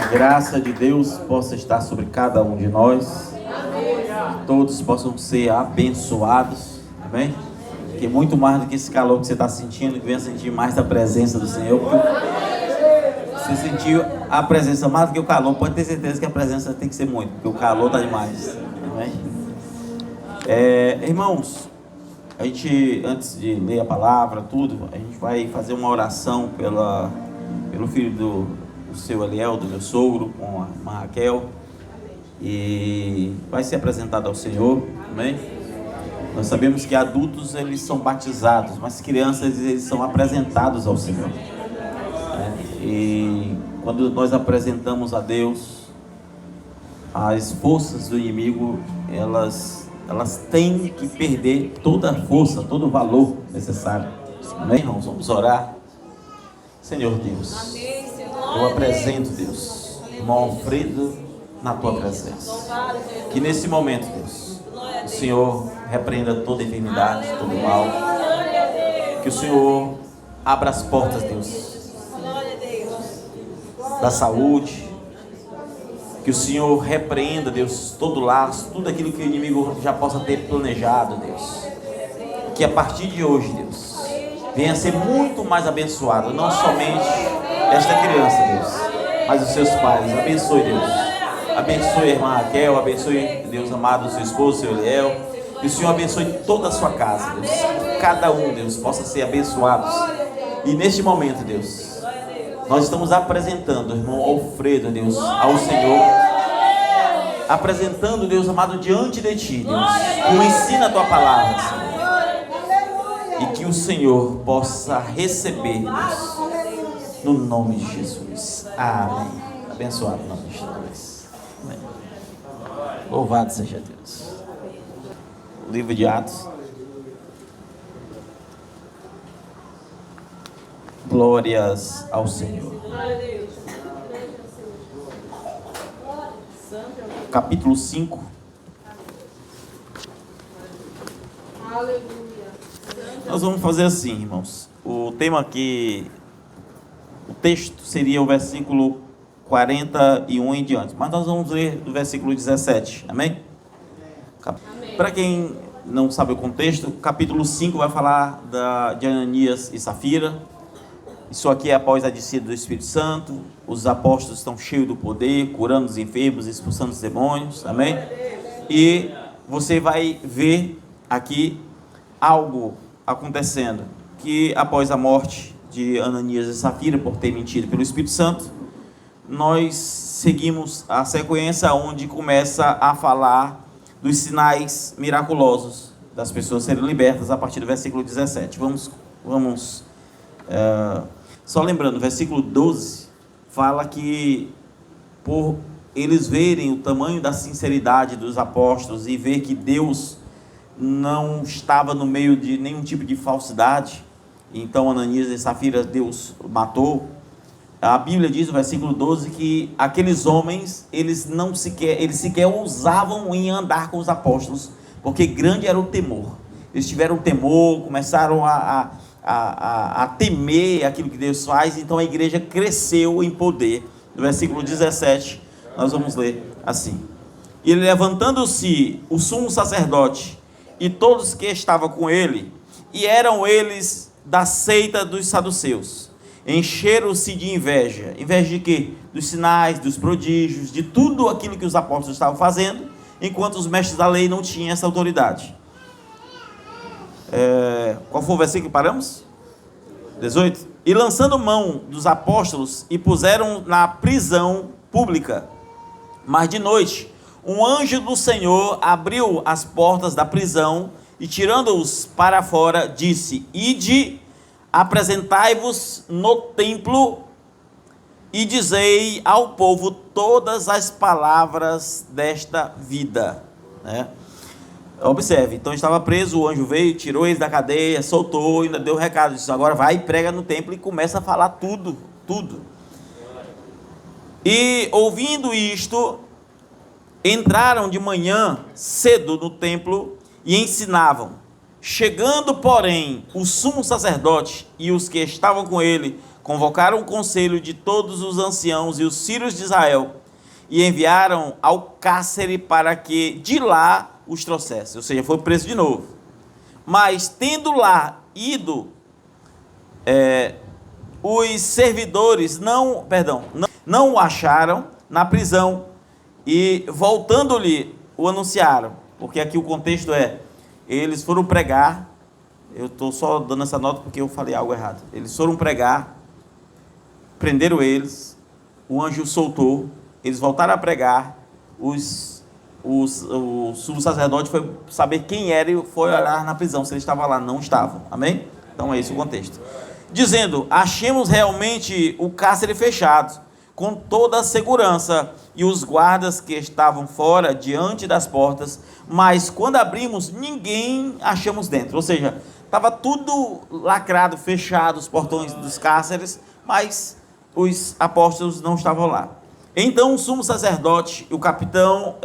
a graça de Deus possa estar sobre cada um de nós. Que todos possam ser abençoados. Amém? Que muito mais do que esse calor que você está sentindo, que venha sentir mais da presença do Senhor. Porque você sentiu a presença mais do que o calor, pode ter certeza que a presença tem que ser muito, porque o calor está demais. Amém? Irmãos, a gente, antes de ler a palavra, tudo, a gente vai fazer uma oração pelo filho do seu Eliel, do meu sogro, com a irmã Raquel, e vai ser apresentado ao Senhor. Amém? Nós sabemos que adultos, eles são batizados, mas crianças, eles são apresentados ao Senhor. E quando nós apresentamos a Deus, as forças do inimigo, elas têm que perder toda a força, todo o valor necessário. Amém, irmãos? Vamos orar. Senhor Deus, eu apresento, Deus, irmão Alfredo na tua presença. Que nesse momento, Deus, o Senhor repreenda toda enfermidade, todo mal. Que o Senhor abra as portas, Deus, da saúde. Que o Senhor repreenda, Deus, todo laço, tudo aquilo que o inimigo já possa ter planejado, Deus. Que a partir de hoje, Deus, venha a ser muito mais abençoado, não somente esta criança, Deus, mas os seus pais. Abençoe, Deus. Abençoe a irmã Raquel, abençoe, Deus amado, o seu esposo, o seu Eliel. Que o Senhor abençoe toda a sua casa, Deus. Que cada um, Deus, possa ser abençoados. E neste momento, Deus, nós estamos apresentando o irmão Alfredo, Deus, ao Senhor. Apresentando, Deus amado, diante de Ti, Deus. O ensina a Tua palavra, Senhor. E que o Senhor possa receber, Deus, no nome de Jesus. Amém. Abençoado no nome de Jesus. Amém. Louvado seja Deus. Livro de Atos. Glórias ao Senhor. Capítulo 5. Nós vamos fazer assim, irmãos. O tema aqui, o texto seria o versículo 41 em diante, mas nós vamos ler do versículo 17. Amém? Para quem não sabe o contexto, capítulo 5 vai falar de Ananias e Safira. Isso aqui é após a descida do Espírito Santo. Os apóstolos estão cheios do poder, curando os enfermos, expulsando os demônios. Amém? E você vai ver aqui algo acontecendo, que após a morte de Ananias e Safira, por ter mentido pelo Espírito Santo, nós seguimos a sequência onde começa a falar dos sinais miraculosos das pessoas serem libertas a partir do versículo 17. Só lembrando, o versículo 12 fala que por eles verem o tamanho da sinceridade dos apóstolos e ver que Deus não estava no meio de nenhum tipo de falsidade, então Ananias e Safira Deus matou. A Bíblia diz no versículo 12 que aqueles homens, eles sequer ousavam em andar com os apóstolos, porque grande era o temor. Eles tiveram temor, começaram a temer aquilo que Deus faz. Então a igreja cresceu em poder. No versículo 17 nós vamos ler assim: e levantando-se o sumo sacerdote e todos que estavam com ele, e eram eles da seita dos saduceus, encheram-se de inveja. Inveja de quê? Dos sinais, dos prodígios, de tudo aquilo que os apóstolos estavam fazendo, enquanto os mestres da lei não tinham essa autoridade. Qual foi o versículo que paramos? 18. E lançando mão dos apóstolos, e puseram na prisão pública. Mas de noite, um anjo do Senhor abriu as portas da prisão, e tirando-os para fora, disse: ide, apresentai-vos no templo, e dizei ao povo todas as palavras desta vida. Observe, então estava preso, o anjo veio, tirou ele da cadeia, soltou, ainda deu um recado, disse: agora vai, prega no templo, e começa a falar tudo. E ouvindo isto, entraram de manhã cedo no templo e ensinavam. Chegando, porém, o sumo sacerdote e os que estavam com ele, convocaram o conselho de todos os anciãos e os sírios de Israel e enviaram ao cárcere para que de lá os trouxesse. Ou seja, foi preso de novo. Mas tendo lá ido, os servidores não o acharam na prisão e voltando-lhe o anunciaram. Porque aqui o contexto eles foram pregar. Eu estou só dando essa nota porque eu falei algo errado. Eles foram pregar, prenderam eles, o anjo soltou, eles voltaram a pregar, o sumo sacerdote foi saber quem era e foi olhar na prisão, se ele estava lá. Não estavam, amém? Então é esse o contexto. Dizendo, achemos realmente o cárcere fechado, com toda a segurança, e os guardas que estavam fora, diante das portas, mas quando abrimos, ninguém achamos dentro. Ou seja, estava tudo lacrado, fechado, os portões dos cárceres, mas os apóstolos não estavam lá. Então o sumo sacerdote, o capitão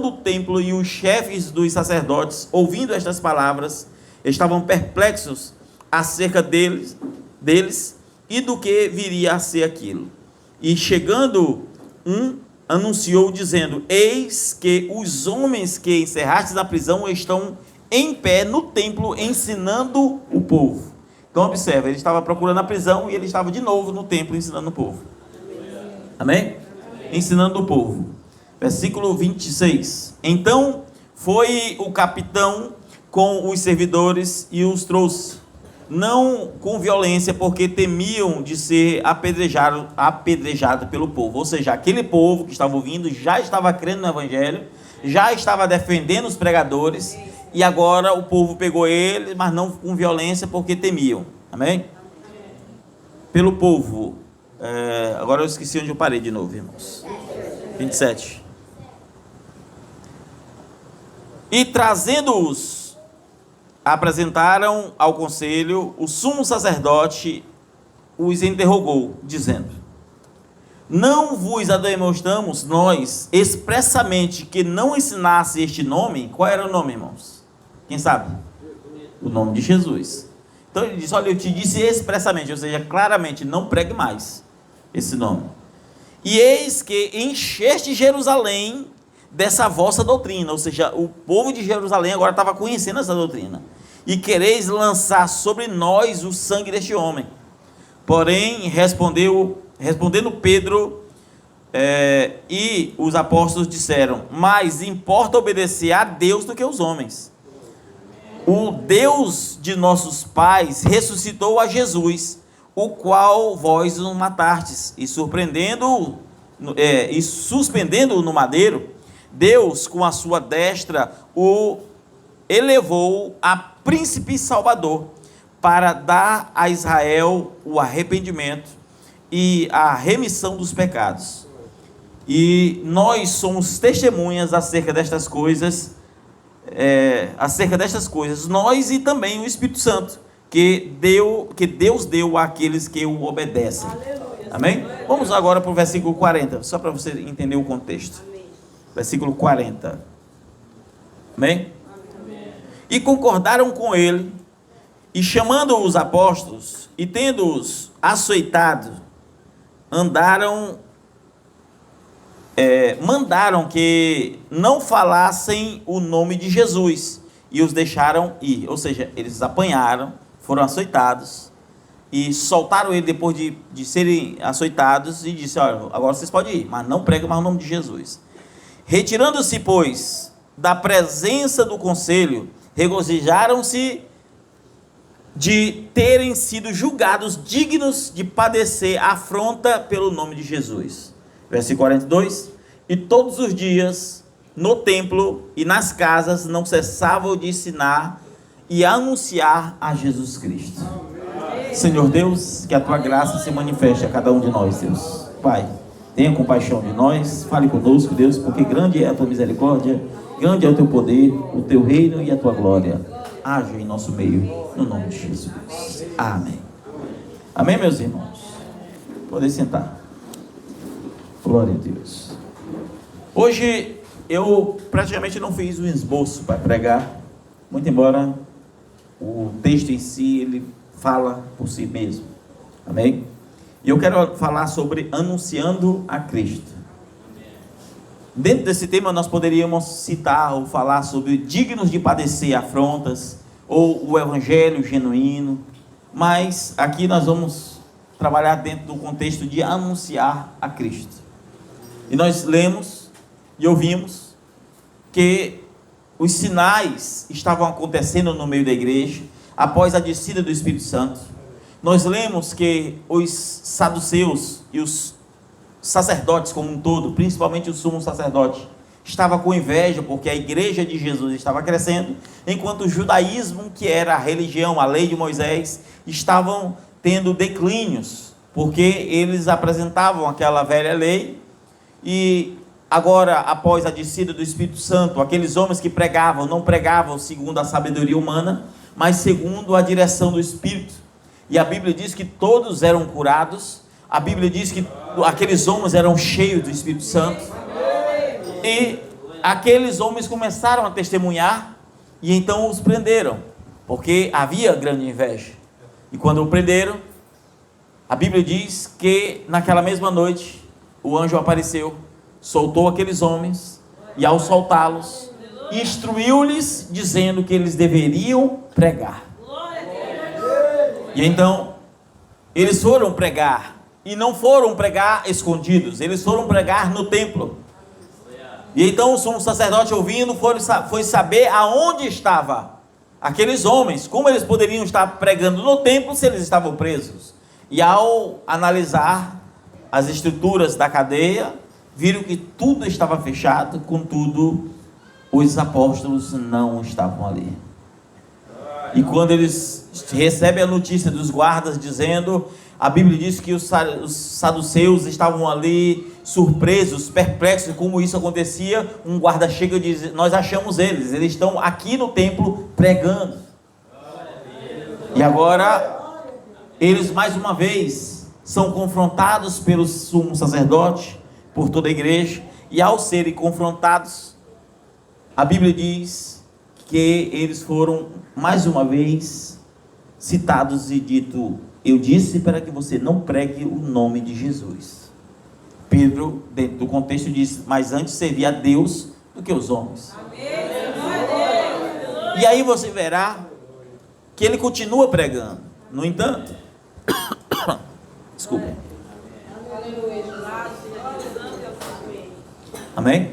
do templo e os chefes dos sacerdotes, ouvindo estas palavras, estavam perplexos acerca deles e do que viria a ser aquilo. E chegando anunciou dizendo, eis que os homens que encerrastes na prisão estão em pé no templo ensinando o povo. Então observa, ele estava procurando a prisão e ele estava de novo no templo ensinando o povo. Amém? Ensinando o povo. Versículo 26. Então foi o capitão com os servidores e os trouxe, não com violência, porque temiam de ser apedrejado pelo povo. Ou seja, aquele povo que estava ouvindo já estava crendo no evangelho, já estava defendendo os pregadores, e agora o povo pegou ele, mas não com violência, porque temiam. Amém? Pelo povo. Agora eu esqueci onde eu parei de novo, irmãos. 27. E trazendo-os, apresentaram ao conselho. O sumo sacerdote os interrogou, dizendo, não vos admoestamos nós expressamente que não ensinasse este nome? Qual era o nome, irmãos? Quem sabe? O nome de Jesus. Então ele disse, olha, eu te disse expressamente, ou seja, claramente, não pregue mais esse nome. E eis que encheste Jerusalém dessa vossa doutrina. Ou seja, o povo de Jerusalém agora estava conhecendo essa doutrina. E quereis lançar sobre nós o sangue deste homem. Porém, respondendo Pedro e os apóstolos disseram, mais importa obedecer a Deus do que aos homens. O Deus de nossos pais ressuscitou a Jesus, o qual vós o matastes, e suspendendo-o no madeiro, Deus com a sua destra o elevou a príncipe salvador, para dar a Israel o arrependimento e a remissão dos pecados. E nós somos testemunhas acerca destas coisas, nós e também o Espírito Santo, que Deus deu àqueles que o obedecem. Amém? Vamos agora para o versículo 40, só para você entender o contexto. Versículo 40. Amém? E concordaram com ele, e chamando os apóstolos, e tendo-os açoitado, mandaram que não falassem o nome de Jesus, e os deixaram ir. Ou seja, eles apanharam, foram açoitados, e soltaram ele depois de serem açoitados, e disse, olha, agora vocês podem ir, mas não preguem mais o nome de Jesus. Retirando-se, pois, da presença do conselho, regozijaram-se de terem sido julgados dignos de padecer afronta pelo nome de Jesus. Versículo 42. E todos os dias, no templo e nas casas, não cessavam de ensinar e anunciar a Jesus Cristo. Senhor Deus, que a tua graça se manifeste a cada um de nós, Deus. Pai, tenha compaixão de nós, fale conosco, Deus, porque grande é a tua misericórdia, grande é o teu poder, o teu reino e a tua glória. Haja em nosso meio, no nome de Jesus. Amém. Amém, meus irmãos? Podem sentar. Glória a Deus. Hoje eu praticamente não fiz um esboço para pregar, muito embora o texto em si ele fala por si mesmo. Amém? E eu quero falar sobre anunciando a Cristo. Dentro desse tema nós poderíamos citar ou falar sobre dignos de padecer afrontas, ou o evangelho genuíno, mas aqui nós vamos trabalhar dentro do contexto de anunciar a Cristo. E nós lemos e ouvimos que os sinais estavam acontecendo no meio da igreja, após a descida do Espírito Santo. Nós lemos que os saduceus e os sacerdotes como um todo, principalmente o sumo sacerdote, estava com inveja porque a igreja de Jesus estava crescendo, enquanto o judaísmo, que era a religião, a lei de Moisés, estavam tendo declínios, porque eles apresentavam aquela velha lei. E agora, após a descida do Espírito Santo, aqueles homens que pregavam, não pregavam segundo a sabedoria humana, mas segundo a direção do Espírito. E a Bíblia diz que todos eram curados. A Bíblia diz que aqueles homens eram cheios do Espírito Santo. E aqueles homens começaram a testemunhar, e então os prenderam, porque havia grande inveja. E quando o prenderam, a Bíblia diz que naquela mesma noite, o anjo apareceu, soltou aqueles homens, e ao soltá-los, instruiu-lhes, dizendo que eles deveriam pregar. E então, eles foram pregar, e não foram pregar escondidos, eles foram pregar no templo. E então o sumo sacerdote, ouvindo, foi saber aonde estavam aqueles homens, como eles poderiam estar pregando no templo se eles estavam presos. E ao analisar as estruturas da cadeia, viram que tudo estava fechado, contudo, os apóstolos não estavam ali. E quando eles recebem a notícia dos guardas dizendo, a Bíblia diz que os saduceus estavam ali surpresos, perplexos como isso acontecia. Um guarda chega e diz: nós achamos eles estão aqui no templo pregando. E agora eles mais uma vez são confrontados pelo sumo sacerdote, por toda a igreja, e ao serem confrontados, a Bíblia diz que eles foram mais uma vez citados e dito: eu disse para que você não pregue o nome de Jesus. Pedro, dentro do contexto, disse: mas antes servia a Deus do que os homens. E aí você verá que ele continua pregando. No entanto, desculpa. Amém?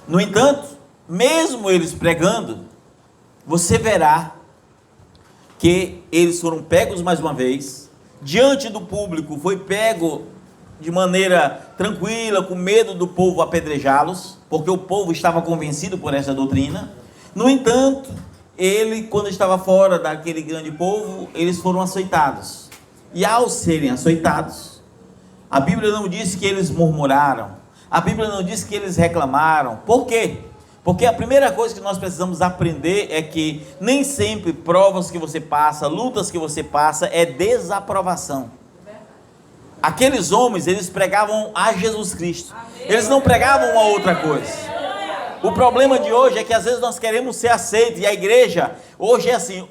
No entanto, mesmo eles pregando, você verá que eles foram pegos mais uma vez, diante do público, foi pego de maneira tranquila, com medo do povo apedrejá-los, porque o povo estava convencido por essa doutrina. No entanto, ele, quando estava fora daquele grande povo, eles foram açoitados. E ao serem açoitados, a Bíblia não diz que eles murmuraram, a Bíblia não diz que eles reclamaram. Por quê? Porque a primeira coisa que nós precisamos aprender é que nem sempre provas que você passa, lutas que você passa, é desaprovação. Aqueles homens, eles pregavam a Jesus Cristo. Eles não pregavam uma outra coisa. O problema de hoje é que às vezes nós queremos ser aceitos, e a igreja, hoje é assim,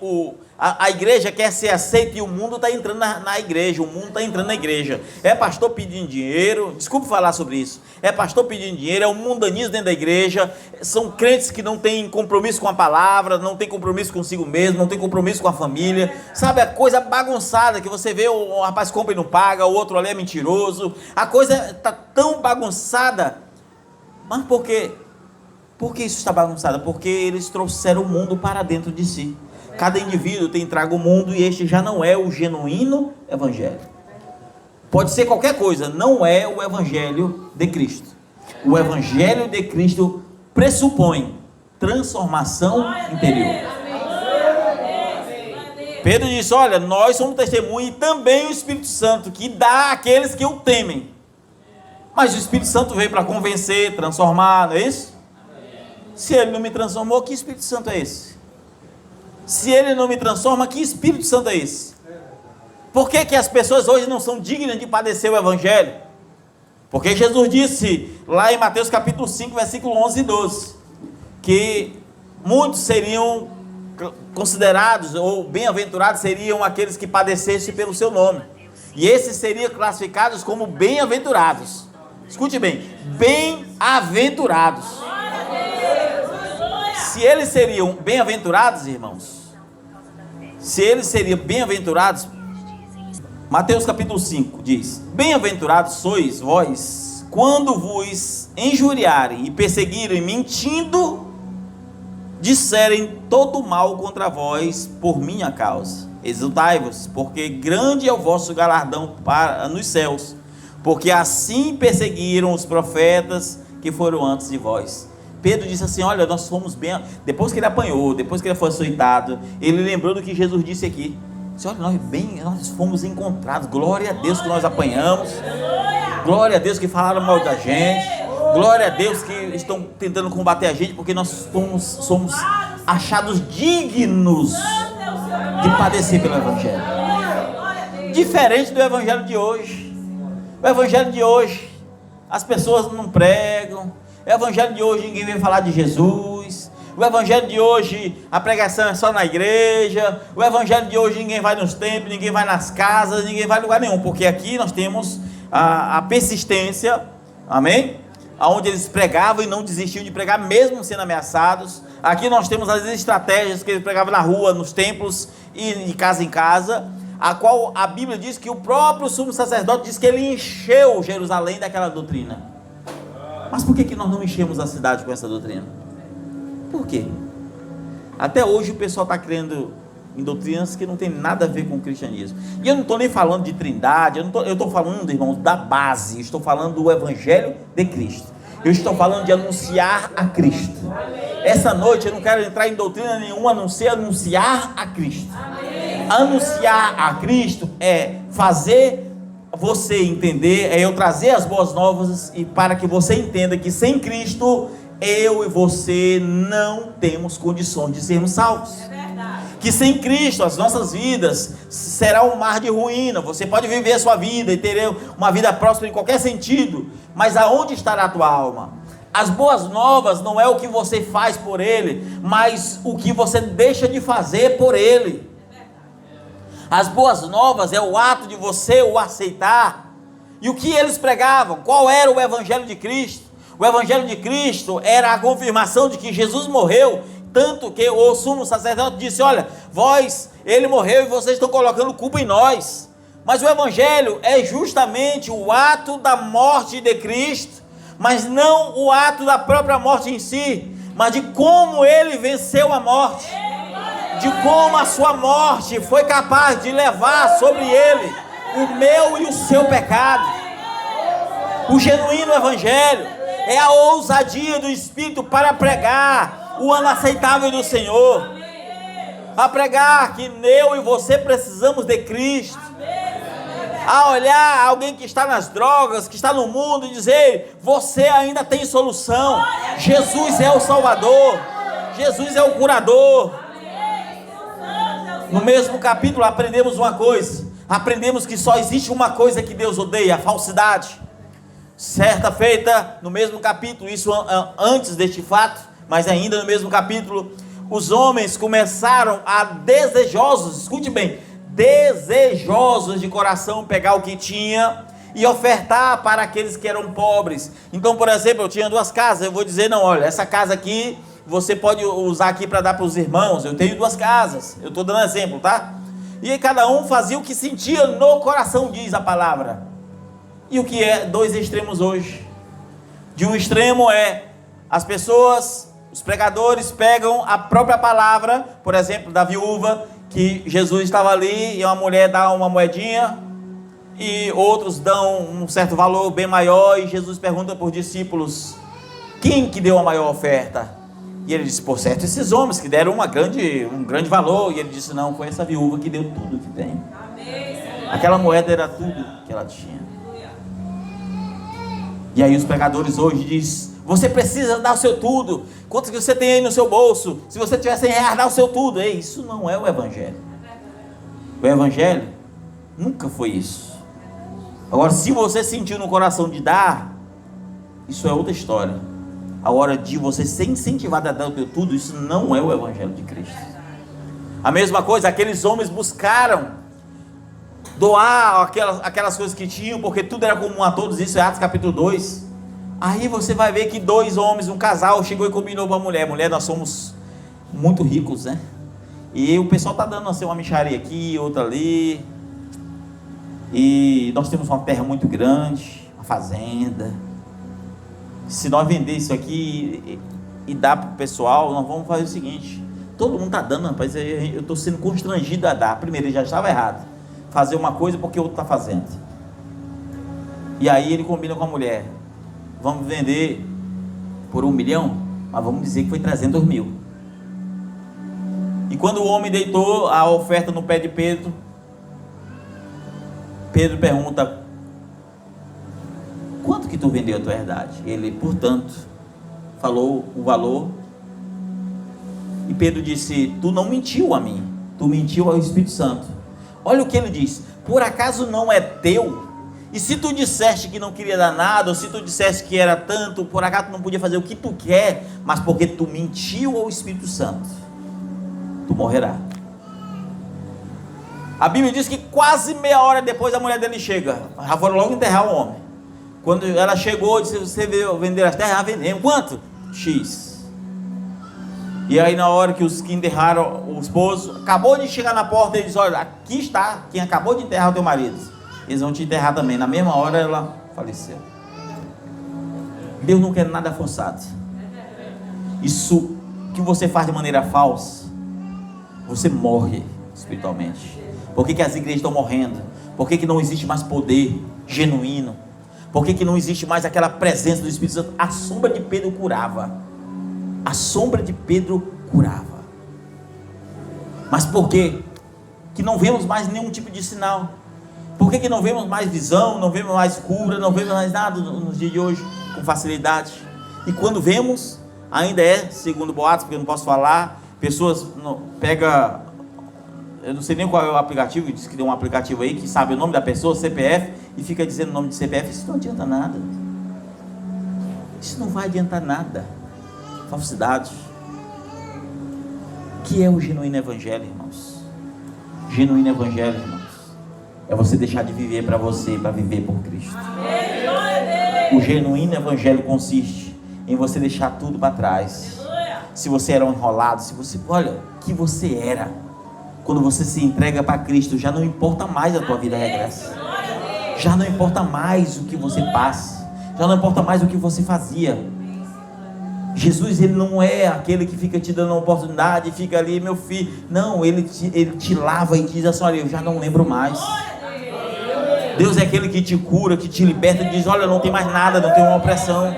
a igreja quer ser aceita e o mundo está entrando na igreja, o mundo está entrando na igreja. É pastor pedindo dinheiro, desculpe falar sobre isso, é pastor pedindo dinheiro, é o mundanismo dentro da igreja, são crentes que não têm compromisso com a palavra, não têm compromisso consigo mesmo, não têm compromisso com a família, sabe, a coisa bagunçada que você vê, o rapaz compra e não paga, o outro ali é mentiroso, a coisa está tão bagunçada. Mas por quê? Por que isso está bagunçado? Porque eles trouxeram o mundo para dentro de si. Cada indivíduo tem trago o mundo, e este já não é o genuíno evangelho. Pode ser qualquer coisa, não é o evangelho de Cristo. O evangelho de Cristo pressupõe transformação interior. Pedro disse: olha, nós somos testemunha, e também o Espírito Santo, que dá àqueles que o temem. Mas o Espírito Santo veio para convencer, transformar, não é isso? Se ele não me transformou, que Espírito Santo é esse? Se ele não me transforma, que Espírito Santo é esse? Por que que as pessoas hoje não são dignas de padecer o evangelho? Porque Jesus disse lá em Mateus capítulo 5, versículo 11 e 12, que muitos seriam considerados ou bem-aventurados seriam aqueles que padecessem pelo seu nome. E esses seriam classificados como bem-aventurados. Escute bem, bem-aventurados. Se eles seriam bem-aventurados, irmãos, se eles seriam bem-aventurados, Mateus capítulo 5 diz: bem-aventurados sois vós, quando vos injuriarem e perseguirem, mentindo, disserem todo mal contra vós por minha causa. Exultai-vos, porque grande é o vosso galardão nos céus, porque assim perseguiram os profetas que foram antes de vós. Pedro disse assim: olha, nós fomos bem. Depois que ele apanhou, depois que ele foi açoitado, ele lembrou do que Jesus disse aqui. Disse: olha, nós fomos encontrados. Glória a Deus que nós apanhamos. Glória a Deus que falaram mal da gente. Glória a Deus que estão tentando combater a gente, porque nós somos achados dignos de padecer pelo Evangelho. Diferente do Evangelho de hoje. O Evangelho de hoje, as pessoas não pregam. O Evangelho de hoje, ninguém vem falar de Jesus. O Evangelho de hoje, a pregação é só na igreja. O Evangelho de hoje, ninguém vai nos templos, ninguém vai nas casas, ninguém vai em lugar nenhum, porque aqui nós temos a persistência, amém? Onde eles pregavam e não desistiam de pregar, mesmo sendo ameaçados. Aqui nós temos as estratégias que eles pregavam na rua, nos templos e de casa em casa, a qual a Bíblia diz que o próprio sumo sacerdote diz que ele encheu Jerusalém daquela doutrina. Mas por que nós não enchemos a cidade com essa doutrina? Por quê? Até hoje o pessoal está crendo em doutrinas que não tem nada a ver com o cristianismo. E eu não estou nem falando de trindade, eu estou falando, irmãos, da base. Estou falando do Evangelho de Cristo. Eu estou falando de anunciar a Cristo. Essa noite eu não quero entrar em doutrina nenhuma, a não ser anunciar a Cristo. Anunciar a Cristo é fazer você entender, é eu trazer as boas novas, e para que você entenda que sem Cristo, eu e você não temos condições de sermos salvos. Que sem Cristo as nossas vidas será um mar de ruína. Você pode viver a sua vida e ter uma vida próspera em qualquer sentido, mas aonde estará a tua alma? As boas novas não é o que você faz por Ele, mas o que você deixa de fazer por Ele. As boas novas é o ato de você o aceitar. E o que eles pregavam? Qual era o Evangelho de Cristo? O Evangelho de Cristo era a confirmação de que Jesus morreu, tanto que o sumo sacerdote disse: olha, ele morreu e vocês estão colocando culpa em nós. Mas o Evangelho é justamente o ato da morte de Cristo, mas não o ato da própria morte em si, mas de como ele venceu a morte, de como a sua morte foi capaz de levar sobre ele o meu e o seu pecado. O genuíno Evangelho é a ousadia do Espírito para pregar o ano aceitável do Senhor, a pregar que eu e você precisamos de Cristo, a olhar alguém que está nas drogas, que está no mundo, e dizer: você ainda tem solução. Jesus é o Salvador, Jesus é o curador. No mesmo capítulo aprendemos uma coisa, aprendemos que só existe uma coisa que Deus odeia: a falsidade. Certa feita, no mesmo capítulo, isso antes deste fato, mas ainda no mesmo capítulo, os homens começaram a desejosos, escute bem, desejosos de coração, pegar o que tinha e ofertar para aqueles que eram pobres. Então, por exemplo, eu tinha 2 casas, eu vou dizer: não, olha, essa casa aqui você pode usar aqui para dar para os irmãos. Eu tenho 2 casas, eu estou dando exemplo, tá? E aí cada um fazia o que sentia no coração, diz a palavra. E o que é 2 extremos hoje? De um extremo é as pessoas, os pregadores pegam a própria palavra, por exemplo, da viúva, que Jesus estava ali e uma mulher dá uma moedinha, e outros dão um certo valor bem maior, e Jesus pergunta para os discípulos: quem que deu a maior oferta? E ele disse: por certo, esses homens que deram um grande valor. E ele disse: não, foi essa viúva que deu tudo que tem. Aquela moeda era tudo que ela tinha. E aí os pregadores hoje dizem: você precisa dar o seu tudo. Quanto que você tem aí no seu bolso? Se você tiver R$100, dá o seu tudo. Ei, isso não é o Evangelho. O Evangelho nunca foi isso. Agora, se você sentiu no coração de dar, isso é outra história. A hora de você ser incentivado a dar o teu tudo, isso não é o Evangelho de Cristo. A mesma coisa, aqueles homens buscaram doar aquelas coisas que tinham, porque tudo era comum a todos. Isso é Atos capítulo 2. Aí você vai ver que dois homens, um casal, chegou e combinou com a mulher. Mulher, nós somos muito ricos, né? E o pessoal está dando assim, uma mixaria aqui, outra ali. E nós temos uma terra muito grande, uma fazenda. Se nós vender isso aqui e dar para o pessoal, nós vamos fazer o seguinte: todo mundo está dando, rapaz, eu estou sendo constrangido a dar. Primeiro, ele já estava errado, fazer uma coisa porque o outro está fazendo. E aí ele combina com a mulher: vamos vender por 1 milhão, mas vamos dizer que foi 300 mil. E quando o homem deitou a oferta no pé de Pedro, Pedro pergunta: quanto que tu vendeu a tua herdade? Ele, portanto, falou o valor. E Pedro disse: tu não mentiu a mim, tu mentiu ao Espírito Santo. Olha o que ele diz: por acaso não é teu? E se tu disseste que não queria dar nada, ou se tu disseste que era tanto, por acaso tu não podia fazer o que tu quer, mas porque tu mentiu ao Espírito Santo, tu morrerá. A Bíblia diz que quase meia hora depois a mulher dele chega. Já foram logo enterrar o homem. Quando ela chegou, disse: você veio vender as terras? Vendemos. Quanto? X. E aí na hora que os que enterraram o esposo, acabou de chegar na porta, ele diz: olha, aqui está quem acabou de enterrar o teu marido. Eles vão te enterrar também. Na mesma hora ela faleceu. Deus não quer nada forçado. Isso que você faz de maneira falsa, você morre espiritualmente. Por que as igrejas estão morrendo? Por que não existe mais poder genuíno? Por que não existe mais aquela presença do Espírito Santo? A sombra de Pedro curava. A sombra de Pedro curava. Mas por quê? Que não vemos mais nenhum tipo de sinal? Por que não vemos mais visão? Não vemos mais cura? Não vemos mais nada nos dias de hoje com facilidade? E quando vemos, ainda é, segundo boatos, porque eu não posso falar, pessoas pegam, eu não sei nem qual é o aplicativo, diz que tem um aplicativo aí que sabe o nome da pessoa, CPF, e fica dizendo o nome de CPF. Isso não adianta nada. Isso não vai adiantar nada. Falsidade. O que é o genuíno evangelho, irmãos? Genuíno evangelho, irmãos, é você deixar de viver para você, para viver por Cristo. O genuíno evangelho consiste em você deixar tudo para trás. Se você era um enrolado, se você, olha, que você era, quando você se entrega para Cristo, já não importa mais a tua vida regressa. Já não importa mais o que você passa. Já não importa mais o que você fazia. Jesus, ele não é aquele que fica te dando uma oportunidade e fica ali, meu filho. Não, ele te lava e diz assim: olha, eu já não lembro mais. Deus é aquele que te cura, que te liberta e diz: olha, não tem mais nada, não tem uma opressão.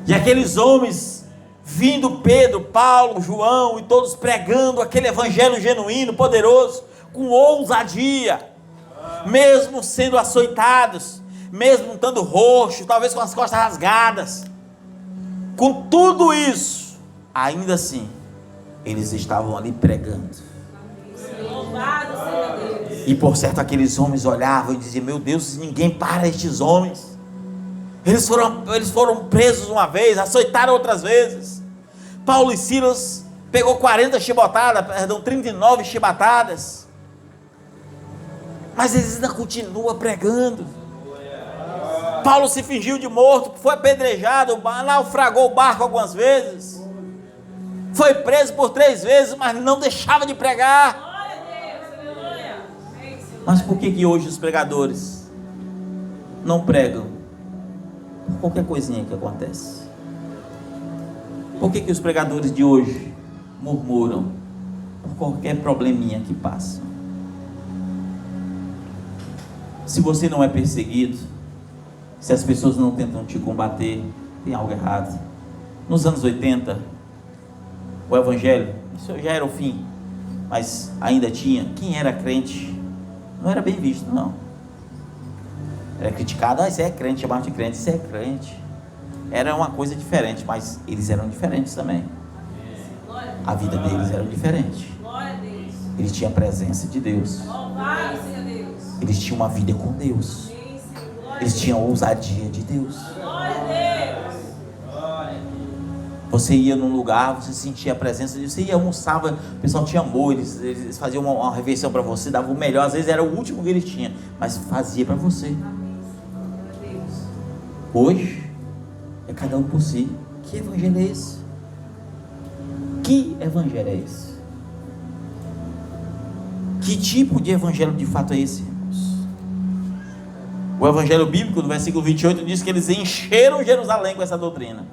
E aqueles homens vindo, Pedro, Paulo, João e todos pregando aquele evangelho genuíno, poderoso, com ousadia, mesmo sendo açoitados, mesmo estando roxos, talvez com as costas rasgadas, com tudo isso, ainda assim, eles estavam ali pregando. Louvado seja Deus. E por certo aqueles homens olhavam e diziam: meu Deus, ninguém para estes homens. Eles foram presos uma vez, açoitaram outras vezes. Paulo e Silas pegou 39 chibatadas, mas eles ainda continuam pregando. Paulo se fingiu de morto, foi apedrejado, naufragou o barco algumas vezes, foi preso por 3 vezes, mas não deixava de pregar. Mas por que hoje os pregadores não pregam por qualquer coisinha que acontece? Por que os pregadores de hoje murmuram por qualquer probleminha que passa? Se você não é perseguido, se as pessoas não tentam te combater, tem algo errado. Nos anos 80, o evangelho, isso já era o fim, mas ainda tinha, quem era crente não era bem visto, não. Era criticado: isso é crente, chamava de crente, isso é crente. Era uma coisa diferente, mas eles eram diferentes também. A vida deles era diferente. Eles tinham a presença de Deus. Eles tinham uma vida com Deus. Eles tinham a ousadia de Deus. Você ia num lugar, você sentia a presença, você ia, almoçava, o pessoal te amou, eles faziam uma refeição para você, davam o melhor, às vezes era o último que eles tinham, mas fazia para você. Hoje, é cada um por si. Que evangelho é esse? Que evangelho é esse? Que tipo de evangelho de fato é esse, irmãos? O evangelho bíblico, no versículo 28, diz que eles encheram Jerusalém com essa doutrina.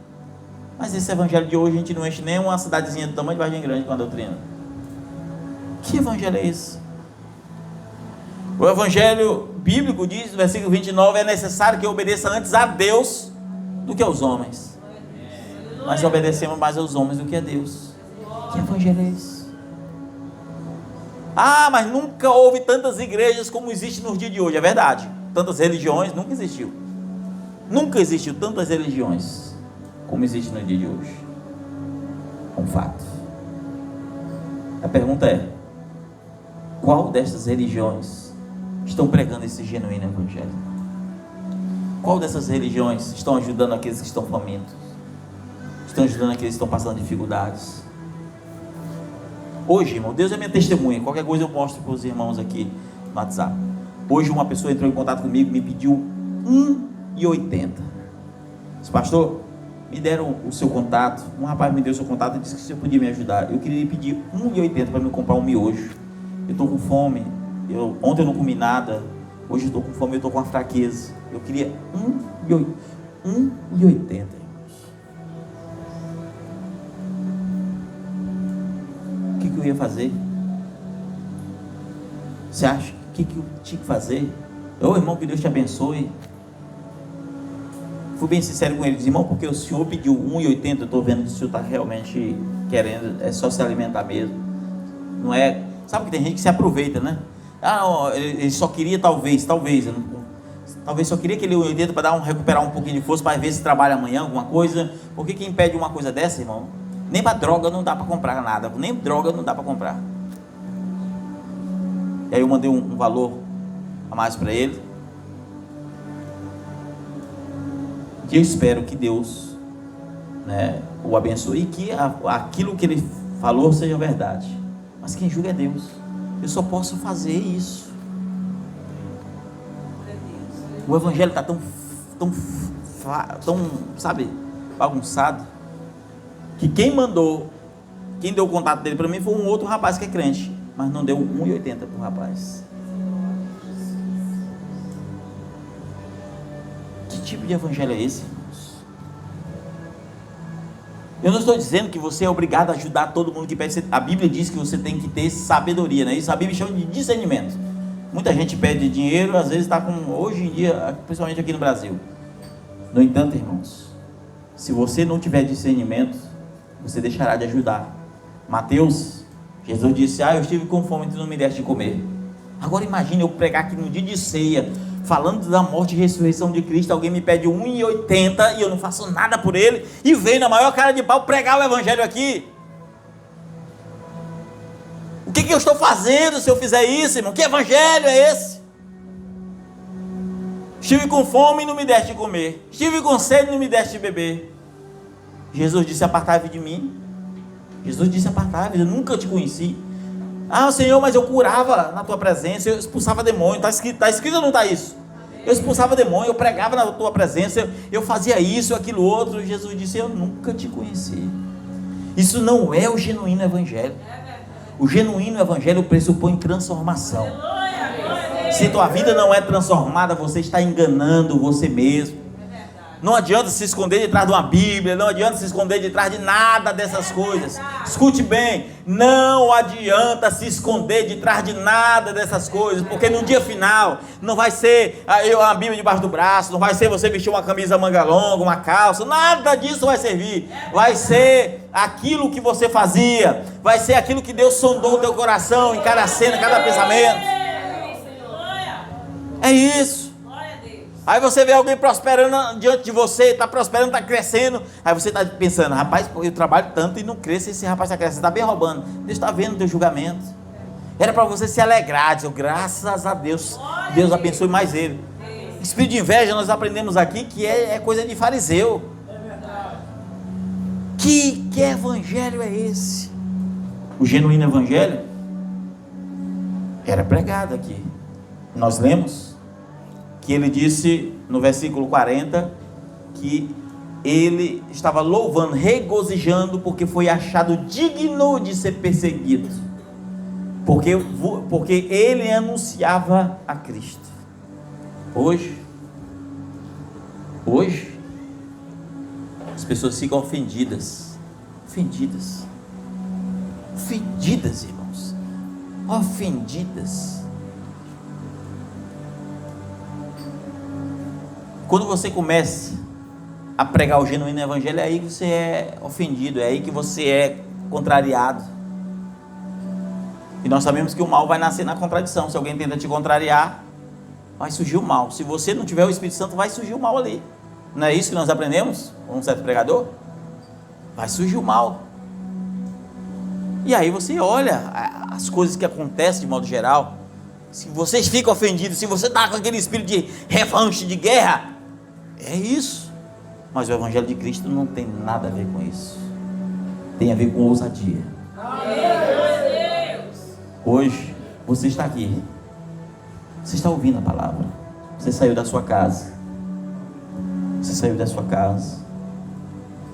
Mas esse evangelho de hoje, a gente não enche nem uma cidadezinha do tamanho de Vargem Grande com a doutrina. Que evangelho é esse? O evangelho bíblico diz, no versículo 29, é necessário que eu obedeça antes a Deus do que aos homens. Mas obedecemos mais aos homens do que a Deus. Que evangelho é esse? Ah, mas nunca houve tantas igrejas como existe nos dias de hoje. É verdade. Tantas religiões, nunca existiu. Nunca existiu tantas religiões como existe no dia de hoje. É um fato. A pergunta é: qual destas religiões estão pregando esse genuíno evangelho? Qual dessas religiões estão ajudando aqueles que estão famintos? Estão ajudando aqueles que estão passando dificuldades? Hoje, irmão, Deus é minha testemunha. Qualquer coisa eu mostro para os irmãos aqui no WhatsApp. Hoje uma pessoa entrou em contato comigo, me pediu R$1,80. Disse: pastor, me deram o seu contato. Um rapaz me deu o seu contato e disse que você podia me ajudar. Eu queria lhe pedir R$1,80 para me comprar um miojo. Eu estou com fome. Ontem eu não comi nada. Hoje eu estou com fome, eu estou com uma fraqueza. Eu queria R$1,80. O que eu ia fazer? Você acha? O que eu tinha que fazer? Ô irmão, que Deus te abençoe. Fui bem sincero com ele, disse: irmão, porque o senhor pediu R$1,80, eu estou vendo que o senhor está realmente querendo, é só se alimentar mesmo. Não é? Sabe que tem gente que se aproveita, né? Ah, ele só queria talvez só queria aquele R$1,80 para recuperar um pouquinho de força, para ver se trabalha amanhã, alguma coisa. Por que impede uma coisa dessa, irmão? Nem para droga não dá para comprar nada, nem droga não dá para comprar. E aí eu mandei um valor a mais para ele. Que eu espero que Deus, né, o abençoe e que aquilo que ele falou seja verdade. Mas quem julga é Deus. Eu só posso fazer isso. O evangelho está tão, sabe, bagunçado, que quem deu o contato dele para mim foi um outro rapaz que é crente, mas não deu R$1,80 para o rapaz. Que tipo de evangelho é esse, irmãos? Eu não estou dizendo que você é obrigado a ajudar todo mundo que pede. A Bíblia diz que você tem que ter sabedoria, né? Isso a Bíblia chama de discernimento. Muita gente pede dinheiro, às vezes está com, hoje em dia, principalmente aqui no Brasil. No entanto, irmãos, se você não tiver discernimento, você deixará de ajudar. Mateus, Jesus disse: eu estive com fome e tu não me deste de comer. Agora imagine eu pregar aqui no dia de ceia, falando da morte e ressurreição de Cristo. Alguém me pede R$1,80 e eu não faço nada por ele, e vem na maior cara de pau pregar o evangelho aqui. O que eu estou fazendo se eu fizer isso, irmão? Que evangelho é esse? Estive com fome e não me deste de comer, estive com sede e não me deste de beber. Jesus disse: apartai-vos de mim. Jesus disse: apartai-vos, eu nunca te conheci. Ah, Senhor, mas eu curava na tua presença, eu expulsava demônio. Está escrito ou não está isso? Eu expulsava demônio, eu pregava na tua presença, eu fazia isso, aquilo outro. Jesus disse: eu nunca te conheci. Isso não é o genuíno evangelho. O genuíno evangelho pressupõe transformação. Se tua vida não é transformada, você está enganando você mesmo. Não adianta se esconder de trás de uma Bíblia, não adianta se esconder de trás de nada dessas coisas. Escute bem, não adianta se esconder de trás de nada dessas coisas, porque no dia final não vai ser a Bíblia debaixo do braço, não vai ser você vestir uma camisa manga longa, uma calça, nada disso vai servir. Vai ser aquilo que você fazia, vai ser aquilo que Deus sondou o teu coração em cada cena, cada pensamento. É isso. Aí você vê alguém prosperando diante de você, está prosperando, está crescendo. Aí você está pensando: rapaz, eu trabalho tanto e não cresço, esse rapaz está crescendo, está bem roubando. Deus está vendo o teu julgamento. Era para você se alegrar, dizer: graças a Deus, Deus abençoe mais ele. Espírito de inveja, nós aprendemos aqui que é coisa de fariseu. Que Que evangelho é esse? O genuíno evangelho era pregado aqui. Nós lemos que ele disse no versículo 40 que ele estava louvando, regozijando, porque foi achado digno de ser perseguido, porque ele anunciava a Cristo. Hoje as pessoas ficam ofendidas, irmãos, ofendidas. Quando você começa a pregar o genuíno evangelho, é aí que você é ofendido, é aí que você é contrariado. E nós sabemos que o mal vai nascer na contradição. Se alguém tenta te contrariar, vai surgir o mal. Se você não tiver o Espírito Santo, vai surgir o mal ali. Não é isso que nós aprendemos com um certo pregador? Vai surgir o mal. E aí você olha as coisas que acontecem de modo geral. Se vocês ficam ofendidos, se você está com aquele espírito de revanche, de guerra, é isso. Mas o Evangelho de Cristo não tem nada a ver com isso. Tem a ver com ousadia. Hoje, você está aqui. Você está ouvindo a palavra. Você saiu da sua casa.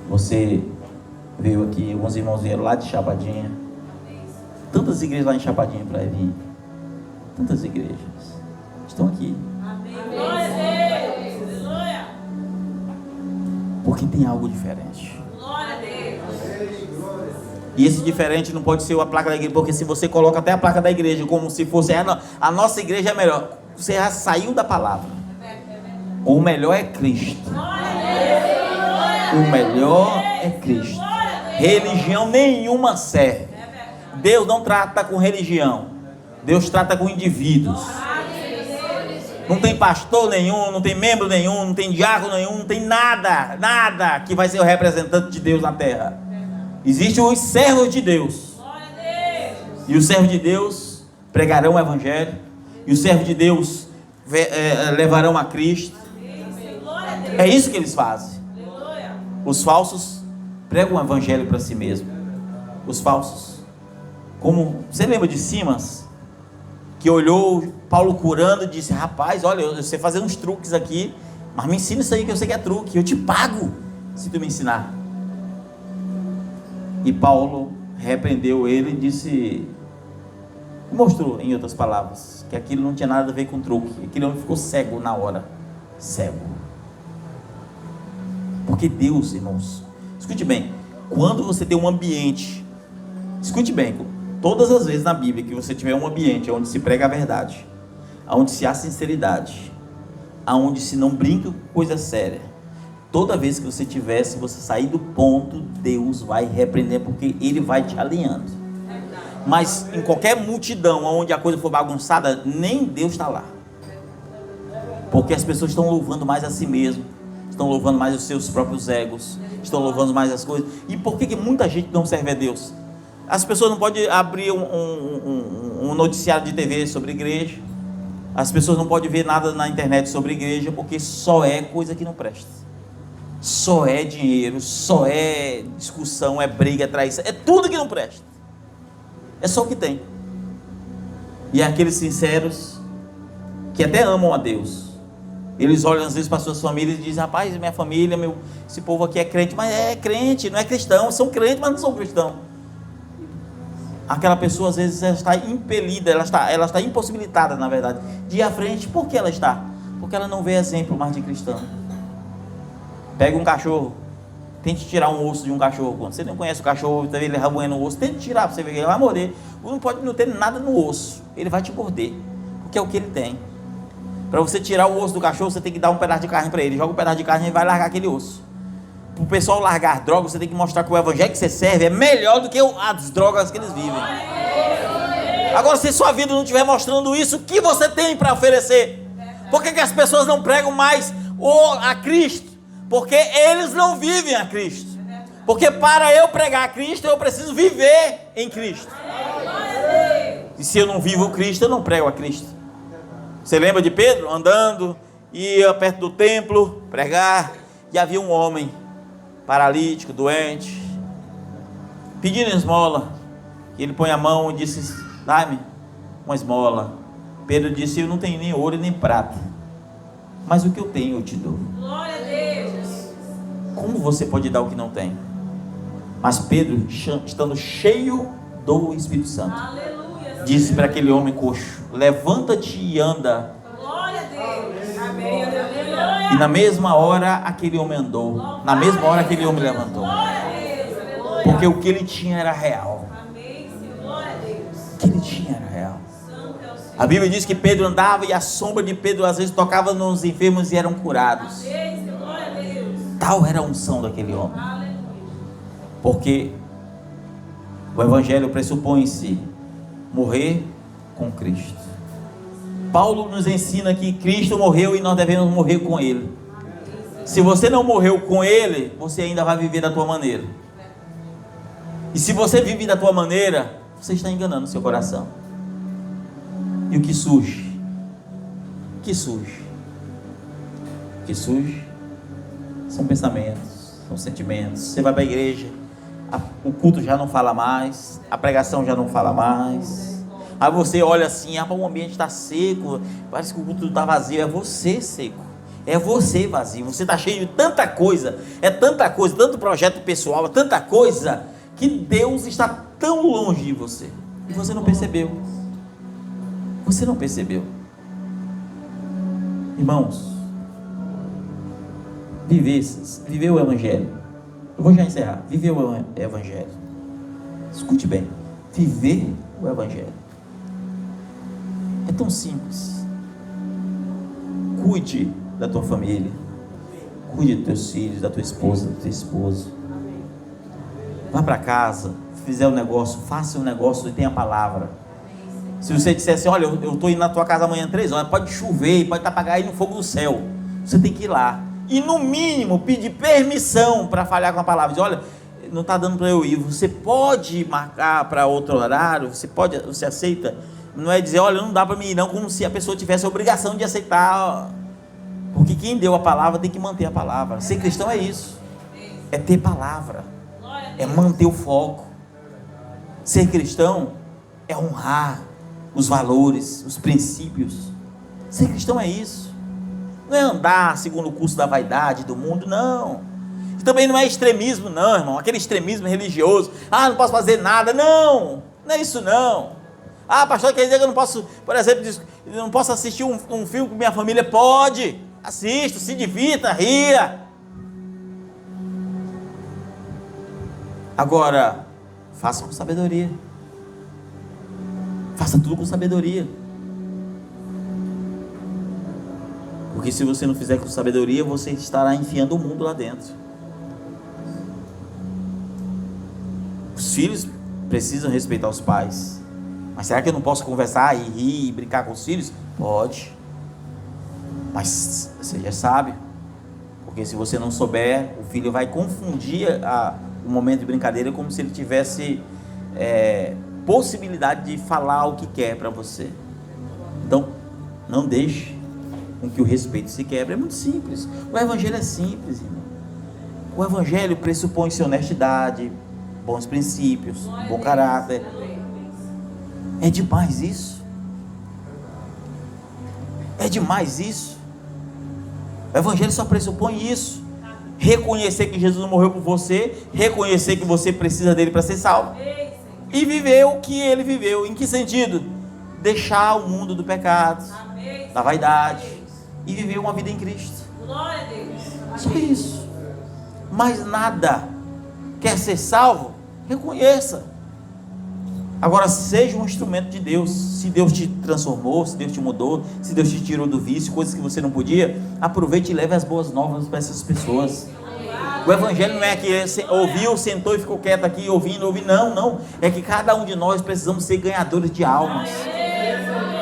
Você veio aqui. Alguns irmãos vieram lá de Chapadinha. Tantas igrejas lá em Chapadinha para vir. Tantas igrejas estão aqui. Porque tem algo diferente. E esse diferente não pode ser a placa da igreja, porque se você coloca até a placa da igreja como se fosse a nossa igreja é melhor, você já saiu da palavra. O melhor é Cristo. O melhor é Cristo. Religião nenhuma serve. Deus não trata com religião. Deus trata com indivíduos. Não tem pastor nenhum, não tem membro nenhum, não tem diácono nenhum, não tem nada que vai ser o representante de Deus na terra. Existem os servos de Deus. E os servos de Deus pregarão o Evangelho. E os servos de Deus levarão a Cristo. É isso que eles fazem. Os falsos pregam o Evangelho para si mesmo. Os falsos. Como você lembra de Simas, que olhou Paulo curando e disse: rapaz, olha, eu sei fazer uns truques aqui, mas me ensina isso aí que eu sei que é truque, eu te pago se tu me ensinar. E Paulo repreendeu ele e disse, mostrou em outras palavras, que aquilo não tinha nada a ver com truque. Aquele homem ficou cego na hora. Cego. Porque Deus, irmãos, escute bem, quando você tem um ambiente, escute bem, todas as vezes na Bíblia que você tiver um ambiente onde se prega a verdade, onde se há sinceridade, onde se não brinca com coisa séria, toda vez que você tiver, se você sair do ponto, Deus vai repreender, porque Ele vai te alinhando. Mas em qualquer multidão onde a coisa for bagunçada, nem Deus está lá, porque as pessoas estão louvando mais a si mesmo, estão louvando mais os seus próprios egos, estão louvando mais as coisas. E por que muita gente não serve a Deus? As pessoas não podem abrir um noticiário de TV sobre igreja, as pessoas não podem ver nada na internet sobre igreja, porque só é coisa que não presta, só é dinheiro, só é discussão, é briga, é traição, é tudo que não presta, é só o que tem. E aqueles sinceros que até amam a Deus, eles olham às vezes para suas famílias e dizem: rapaz, minha família, esse povo aqui é crente, mas é crente, não é cristão, são crentes, mas não são cristãos. Aquela pessoa às vezes ela está impelida, ela está impossibilitada, na verdade, de ir à frente. Por que ela está? Porque ela não vê exemplo mais de cristão. Pega um cachorro, tente tirar um osso de um cachorro. Quando você não conhece o cachorro, ele rabuendo o osso, tente tirar para você ver que ele vai morder. Não pode não ter nada no osso, ele vai te morder, porque é o que ele tem. Para você tirar o osso do cachorro, você tem que dar um pedaço de carne para ele. Joga um pedaço de carne e ele vai largar aquele osso. Para o pessoal largar droga, você tem que mostrar que o evangelho que você serve é melhor do que as drogas que eles vivem. Agora, se sua vida não estiver mostrando isso, o que você tem para oferecer? Por que as pessoas não pregam mais a Cristo? Porque eles não vivem a Cristo. Porque para eu pregar a Cristo, eu preciso viver em Cristo. E se eu não vivo Cristo, eu não prego a Cristo. Você lembra de Pedro andando, ia perto do templo pregar, e havia um homem paralítico, doente, pedindo esmola. E ele põe a mão e disse: dá-me uma esmola. Pedro disse: eu não tenho nem ouro nem prata, mas o que eu tenho eu te dou. Glória a Deus. Como você pode dar o que não tem? Mas Pedro, estando cheio do Espírito Santo, Aleluia. disse para aquele homem coxo: levanta-te e anda. Glória a Deus. Amém. Aleluia. E na mesma hora aquele homem andou. Na mesma hora aquele homem levantou. Glória a Deus. Aleluia. Porque o que ele tinha era real. Amém, Senhor. Glória a Deus. O que ele tinha era real. Santo é o Senhor. A Bíblia diz que Pedro andava e a sombra de Pedro às vezes tocava nos enfermos e eram curados. Amém, Senhor. Glória a Deus. Tal era a unção daquele homem. Aleluia. Porque o Evangelho pressupõe-se morrer com Cristo. Paulo nos ensina que Cristo morreu e nós devemos morrer com Ele. Se você não morreu com Ele, você ainda vai viver da tua maneira. E se você vive da tua maneira, você está enganando o seu coração. E o que surge? O que surge? O que surge são pensamentos, são sentimentos. Você vai para a igreja, o culto já não fala mais, a pregação já não fala mais. Aí você olha assim: o ambiente está seco, parece que o culto está vazio. É você seco, é você vazio. Você está cheio de tanta coisa, tanto projeto pessoal, tanta coisa, que Deus está tão longe de você e você não percebeu. Você não percebeu. Irmãos, viver o Evangelho. Eu vou já encerrar. Viver o Evangelho. Escute bem. Viver o Evangelho é tão simples. Cuide da tua família. Cuide dos teus filhos, da tua esposa, do teu esposo. Vá para casa, fizer um negócio, faça um negócio e tenha a palavra. Se você disser assim: olha, eu estou indo na tua casa amanhã 3 horas, pode chover, pode apagar aí no fogo do céu, você tem que ir lá e no mínimo pedir permissão para falhar com a palavra. Diz: olha, não está dando para eu ir, você pode marcar para outro horário, você aceita? Não é dizer: olha, não dá para mim ir não, como se a pessoa tivesse a obrigação de aceitar. Porque quem deu a palavra tem que manter a palavra. Ser cristão é isso, é ter palavra, é manter o foco. Ser cristão é honrar os valores, os princípios. Ser cristão é isso. Não é andar segundo o curso da vaidade do mundo, não. E também não é extremismo, não, irmão. Aquele extremismo religioso: não posso fazer nada. Não é isso não. Pastor, quer dizer que eu não posso, por exemplo, eu não posso assistir um filme com minha família? Pode, assista, se divirta, ria. Agora, faça com sabedoria. Faça tudo com sabedoria. Porque se você não fizer com sabedoria, você estará enfiando o mundo lá dentro. Os filhos precisam respeitar os pais. Mas será que eu não posso conversar e rir e brincar com os filhos? Pode. Mas seja sábio. Porque se você não souber, o filho vai confundir o momento de brincadeira como se ele tivesse possibilidade de falar o que quer para você. Então, não deixe com que o respeito se quebre. É muito simples. O Evangelho é simples, irmão. O Evangelho pressupõe-se honestidade, bons princípios, bom caráter. É demais isso. É demais isso. O Evangelho só pressupõe isso. Reconhecer que Jesus morreu por você, reconhecer que você precisa dele para ser salvo, e viver o que ele viveu. Em que sentido? Deixar o mundo do pecado, da vaidade, e viver uma vida em Cristo. Glória a Deus. Só isso. Mais nada. Quer ser salvo? Reconheça. Agora, seja um instrumento de Deus. Se Deus te transformou, se Deus te mudou, se Deus te tirou do vício, coisas que você não podia, aproveite e leve as boas novas para essas pessoas. O Evangelho não é que ouviu, sentou e ficou quieto aqui, ouvindo. Não. É que cada um de nós precisamos ser ganhadores de almas.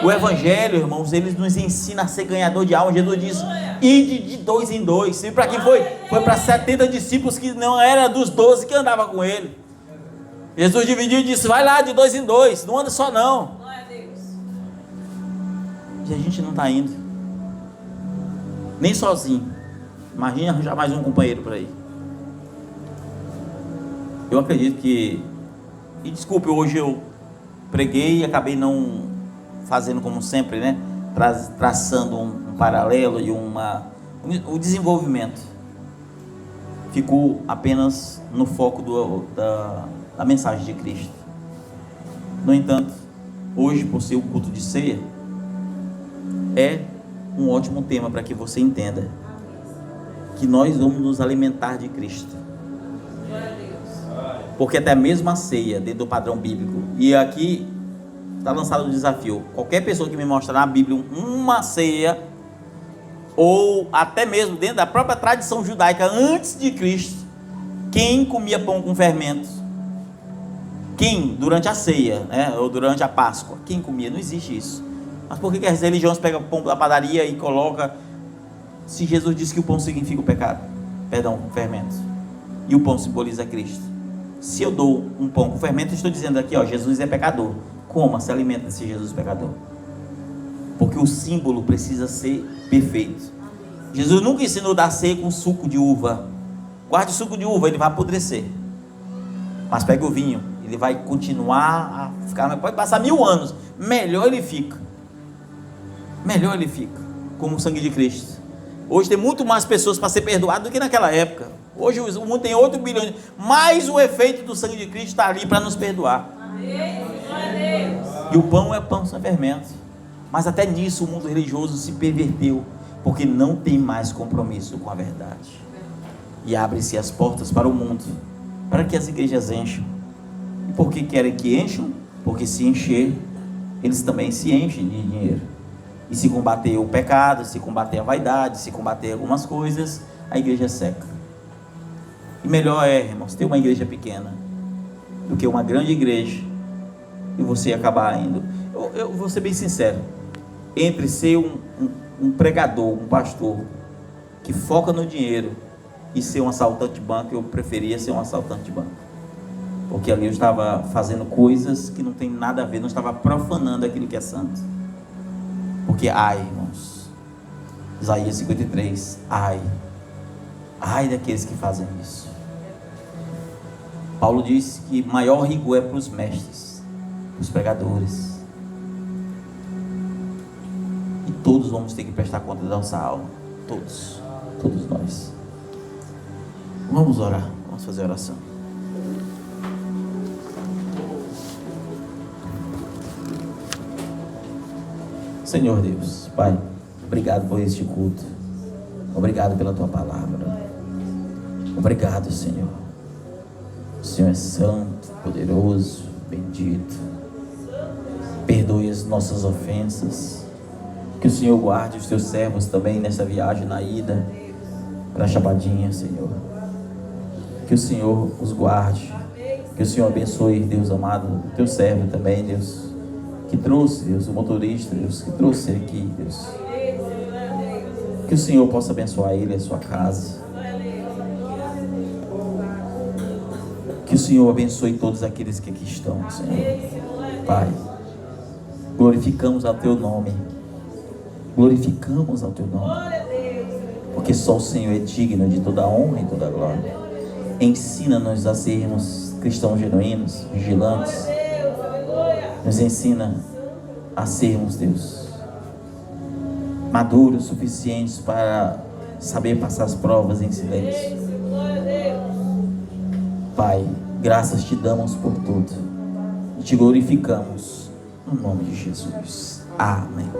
O Evangelho, irmãos, ele nos ensina a ser ganhador de almas. Jesus disse: ide de 2 em 2. E para quem foi? Foi para 70 discípulos que não era dos 12 que andava com ele. Jesus dividiu e disse: vai lá de 2 em 2, não anda só não. Glória a Deus. E a gente não está indo, nem sozinho. Imagina arranjar mais um companheiro por aí. Eu acredito que E desculpe, hoje eu preguei e acabei não fazendo como sempre, né? Traçando um paralelo e o desenvolvimento. Ficou apenas no foco da mensagem de Cristo. No entanto, hoje, por ser o culto de ceia, é um ótimo tema para que você entenda que nós vamos nos alimentar de Cristo. Porque até mesmo a ceia, dentro do padrão bíblico, e aqui está lançado o desafio: qualquer pessoa que me mostrar na Bíblia uma ceia, ou até mesmo dentro da própria tradição judaica antes de Cristo, quem comia pão com fermento? Quem? Durante a ceia, né? Ou durante a Páscoa, quem comia? Não existe isso. Mas por que as religiões pegam pão da padaria e coloca? Se Jesus disse que o pão significa o pecado, perdão, o fermento, e o pão simboliza Cristo. Se eu dou um pão com fermento, eu estou dizendo aqui, ó, Jesus é pecador. Coma, se alimenta desse Jesus pecador. Porque o símbolo precisa ser perfeito. Jesus nunca ensinou a dar ceia com suco de uva. Guarde o suco de uva, ele vai apodrecer. Mas pega o vinho, ele vai continuar a ficar, pode passar 1000 anos, melhor ele fica. Melhor ele fica, como o sangue de Cristo. Hoje tem muito mais pessoas para ser perdoado do que naquela época. Hoje o mundo tem 8 bilhões, mas o efeito do sangue de Cristo está ali para nos perdoar. E o pão é pão sem fermento. Mas até nisso o mundo religioso se perverteu, porque não tem mais compromisso com a verdade. E abre-se as portas para o mundo, para que as igrejas encham. E por que querem que encham? Porque se encher, eles também se enchem de dinheiro. E se combater o pecado, se combater a vaidade, se combater algumas coisas, a igreja seca. E melhor é, irmãos, ter uma igreja pequena do que uma grande igreja e você acabar indo. Eu vou ser bem sincero, entre ser um pregador, um pastor que foca no dinheiro e ser um assaltante de banco, eu preferia ser um assaltante de banco, porque ali eu estava fazendo coisas que não tem nada a ver, não estava profanando aquilo que é santo. Porque ai, irmãos, Isaías 53, ai daqueles que fazem isso. Paulo disse que maior rigor é para os mestres, para os pregadores. E todos vamos ter que prestar conta da nossa alma. Todos nós. Vamos orar, vamos fazer oração. Senhor Deus, Pai, obrigado por este culto. Obrigado pela Tua palavra. Obrigado, Senhor. O Senhor é santo, poderoso, bendito. Perdoe as nossas ofensas. Que o Senhor guarde os Teus servos também nessa viagem, na ida para a Chapadinha, Senhor. Que o Senhor os guarde. Que o Senhor abençoe, Deus amado, o Teu servo também, Deus, que trouxe, Deus, o motorista, Deus, que trouxe ele aqui, Deus. Que o Senhor possa abençoar ele e a sua casa. Que o Senhor abençoe todos aqueles que aqui estão, Senhor. Pai, glorificamos ao Teu nome. Glorificamos ao Teu nome. Porque só o Senhor é digno de toda a honra e toda a glória. Ensina-nos a sermos cristãos genuínos, vigilantes. Nos ensina a sermos, Deus, maduros, suficientes para saber passar as provas em silêncio. Pai, graças Te damos por tudo e Te glorificamos no nome de Jesus. Amém.